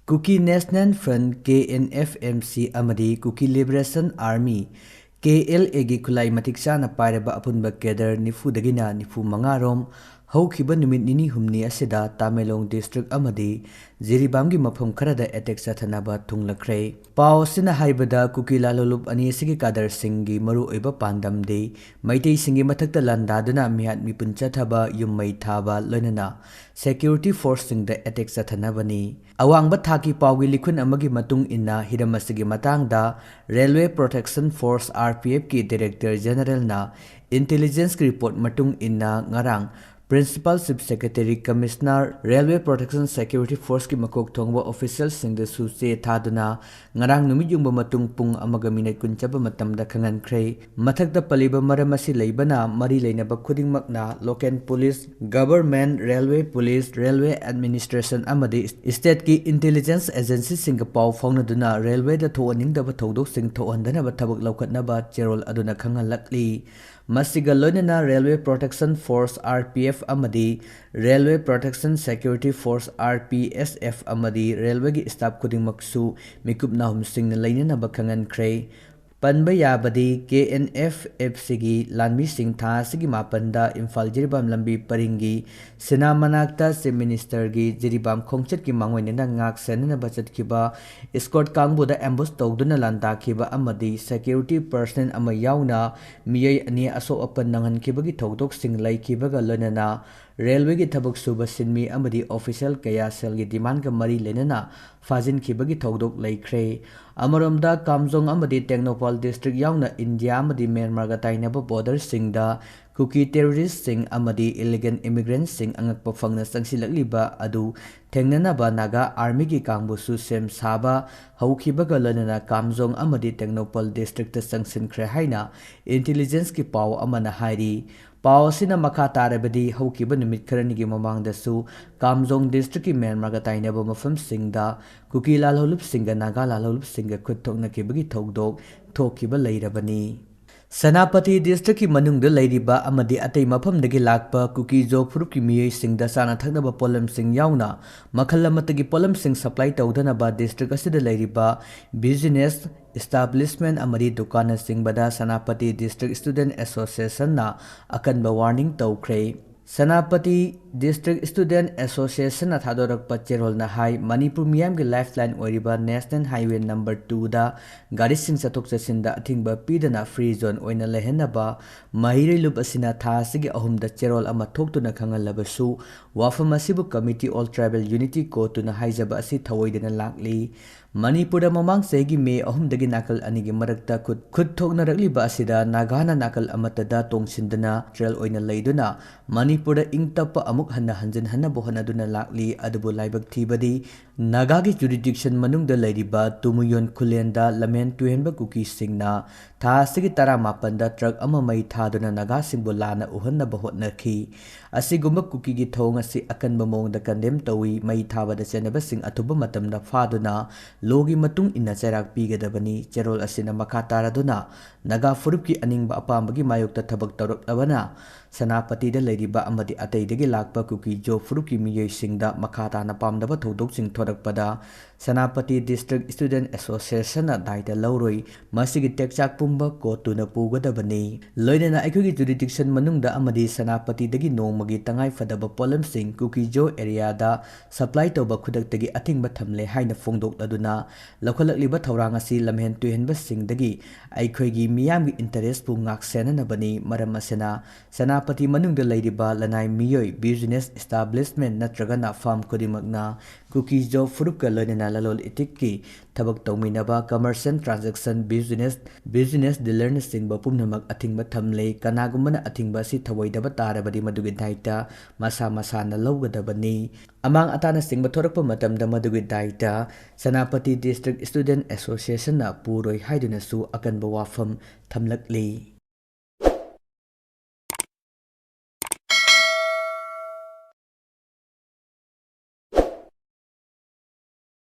Kuki National Front KNFMC amadi Kuki Liberation Army KLA gi khulai matik chana pairaba apunba kedar nifu dagina nifu mangarom haukiba numit nini humni asida Tamelong district amadi Jiri gi mafam kharada attack sathanaba thunglakre paw sina haibada Kuki lalolup ani sigi kadar singi maru oiba pandam de maitei singi mathakta landaduna mihat mipun chathaba yummai thaba loinana security force sing the attack sathanabani awangba thaki pawgi likhun amagi matung inna hiramasigi matangda railway protection force RPF ki director general na intelligence report matung inna ngarang Principal Subsecretary Commissioner Railway Protection Security Force ki makok thongba official sing the suse thaduna ngarang numit yung matung pung amaga minute kunchaba matamda khangan khrei mathakda paliba maramasi leibana mari leinaba khudingmakna local police government railway police railway administration amadi state ki intelligence agency sing paw fawnaduna railway da thoaningdaba thodok sing thoandana ba thabak laukatnaba cherol aduna khangan lakli Masiga loinana Railway Protection Force RPF amadi Railway Protection Security Force RPSF amadi Railway gi staff khudingmaksu mikup nahum singna lainana bakhangan khrei Panba yabadi KNFFC gi lanmi sing tha sigi mapanda Imphal Jiribam lambi paringi sena manakta se minister gi Jiribam khongchet ki mangwainena ngak senena bachat kiba escort kangbuda ambush tawduna landa kiba amadi security person ama yauna miyai ani aso apan nangan kibagi thokdok sing lai kibaga lonana Railway gi thabak suba sinmi amadi official kaya sel gi demand ga mari lenana fajin khibagi thodok laikhre amoromda kamjong amadi technopol district yauna India amadi Myanmar ga tainaba border singda Kuki terrorist sing amadi illegal immigrants sing angakpa phangna sangsilakliba adu thengnanaba Naga army gi kangbusu sem saba haukibaga lonana kamjong amadi technopol district ta changsinkhr haina intelligence ki paw amana hairi Paw sina makha tarabadi haukiba numit kharanigi mamangdasu Kamjong district ki Myanmar ga tainaba mafam singda Kuki lalholup singa Naga lalholup singa khutthokna kibagi thokdok thokiba leirabani Sanapati district ki manungda leiriba amadi atei mafamdagi lakpa Kuki jo furup ki miyai singda sana thaknaba polam sing yauna makhal amatagi polam sing supply tawdanaba district asida leiriba business establishment amadi dukana singbada Sanapati District Student Association na akanba warning tawkhre Sanapati District Student Association na thadorakpa cherol na hai Manipur miyam gi lifeline oiriba National Highway number 2 da gari sing chathok chasinda athingba pidana free zone oina lehenaba mahiri lup asina tha sigi ahumda cherol ama thoktuna khangalabasu wafam asibu committee all tribal unity ko tuna haijaba asi thawoidana lakli Manipura mamang segi me ahumdagi nakal anigi marakta khud thokna rakliba asida Nagana nakal amatada tongsindana trail oina leiduna Manipura ingtapa amuk hanna hanjin hanna bohanaduna lakli adubu laibak thibadi Nagagi jurisdiction manungda leiriba Tumuyon Khulenda Lamen Tuhenba Kuki singna tha sigi tara mapanda truck ama mai thaduna Naga singbo lana uhanna bahotnakhi asigumba Kuki gi thong asi akanba mongda condemn tawi mai thabada chenaba sing athuba matamda faduna logi matung inna cherak pigadabani cherol asina makha taraduna Naga furupki aningba apambagi mayokta thabak tawraklabana Sanapati da leiriba amadi ateidagi lakpa Kuki jo furupki miyai singda makha tana pamdaba thodok sing thorakpada Sanapati District Student Association na daida lauroi masigi tekchak pumba ko tuna pugadabani loinana aikhogi jurisdiction manungda amadi Sanapati dagi nongmagi tangai fadaba polam sing Kuki jo area da supply toba khudaktagi athingba thamle haina fongdok laduna lakholakliba thorang asi lamhen tuhenba singdagi aikhogi miyamgi interest pu ngak senanabani maram asena Sanapati manungda leiriba lanai miyoi business establishment natragana farm kodimakna Kuki jo furupka loinana lalol itikki thabak tawminaba commercial transaction business dealer na singba pumnamak athingba thamle kanagumana athingba si thawaidaba tarabadi madugi daita masa na lawgadabani amang atana singba thorakpa matamda madugi daita Sanapati District Student Association na puroi haiduna su akanba wafam thamlakli